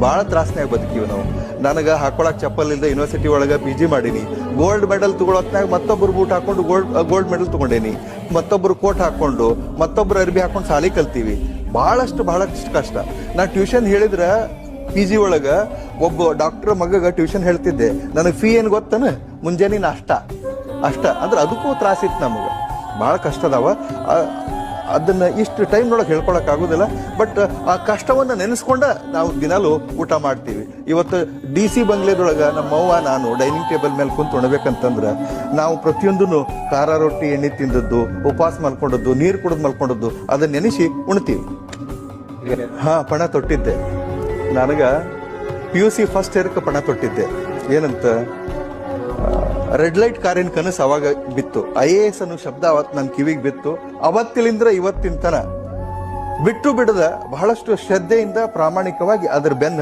ಭಾಳ ತ್ರಾಸನ್ಯಾಗ ಬದುಕಿವಿ ನಾವು. ನನಗೆ ಹಾಕೊಳಕ್ ಚಪ್ಪಲ್ ಇಲ್ಲದೆ ಯೂನಿವರ್ಸಿಟಿ ಒಳಗೆ PG ಮಾಡೀನಿ. ಗೋಲ್ಡ್ ಮೆಡಲ್ ತಗೊಳಕ್ನಾಗ ಮತ್ತೊಬ್ಬರು ಬೂಟ್ ಹಾಕೊಂಡು ಗೋಲ್ಡ್ ಮೆಡಲ್ ತಗೊಂಡೇನಿ. ಮತ್ತೊಬ್ಬರು ಕೋಟ್ ಹಾಕೊಂಡು ಮತ್ತೊಬ್ಬರು ಅರ್ಬಿ ಹಾಕೊಂಡು ಸಾಲಿ ಕಲ್ತೀವಿ. ಬಹಳಷ್ಟು ಕಷ್ಟ. ನಾ ಟ್ಯೂಷನ್ ಹೇಳಿದ್ರ PG ಒಳಗೆ ಒಬ್ಬ ಡಾಕ್ಟರ್ ಮಗಗ ಟ್ಯೂಷನ್ ಹೇಳ್ತಿದ್ದೆ. ನನಗೆ ಫೀ ಏನು ಗೊತ್ತನ, ಮುಂಜಾನೆ ನಾಷ್ಟ ಅಷ್ಟ. ಅಂದ್ರೆ ಅದಕ್ಕೂ ತ್ರಾಸಿತ್ತು ನಮಗೆ. ಭಾಳ ಕಷ್ಟ ಅದಾವ. ಅದನ್ನ ಇಷ್ಟು ಟೈಮ್ನೊಳಗೆ ಹೇಳ್ಕೊಳಕ್ ಆಗೋದಿಲ್ಲ. ಬಟ್ ಆ ಕಷ್ಟವನ್ನು ನೆನೆಸ್ಕೊಂಡ ನಾವು ದಿನಾಲು ಊಟ ಮಾಡ್ತೀವಿ. ಇವತ್ತು DC ಬಂಗ್ಲೆದೊಳಗೆ ನಮ್ಮವ್ವ ನಾನು ಡೈನಿಂಗ್ ಟೇಬಲ್ ಮೇಲೆ ಕುಂತು ಉಣ್ಬೇಕಂತಂದ್ರೆ ನಾವು ಪ್ರತಿಯೊಂದನ್ನು ಖಾರ ರೊಟ್ಟಿ ಎಣ್ಣೆ ತಿಂದದ್ದು, ಉಪವಾಸ ಮಲ್ಕೊಂಡದ್ದು, ನೀರು ಕುಡಿದು ಮಲ್ಕೊಂಡದ್ದು ಅದನ್ನ ನೆನೆಸಿ ಉಣ್ತೀವಿ. ಪಣ ತೊಟ್ಟಿದ್ದೆ. ನನಗ PUC ಫಸ್ಟ್ ಇಯರ್ಕ್ಕೆ ಪಣ ತೊಟ್ಟಿದ್ದೆ. ಏನಂತ, ರೆಡ್ ಲೈಟ್ ಕಾರಿನ ಕನಸು ಅವಾಗ ಬಿತ್ತು. IAS ಅನ್ನೋ ಶಬ್ದ ಅವತ್ತು ನನ್ನ ಕಿವಿಗೆ ಬಿತ್ತು. ಅವತ್ತಿಲಿಂದ್ರ ಇವತ್ತಿನ ತನ ಬಿಟ್ಟು ಬಿಡದ ಬಹಳಷ್ಟು ಶ್ರದ್ಧೆಯಿಂದ ಪ್ರಾಮಾಣಿಕವಾಗಿ ಅದ್ರ ಬೆನ್ನ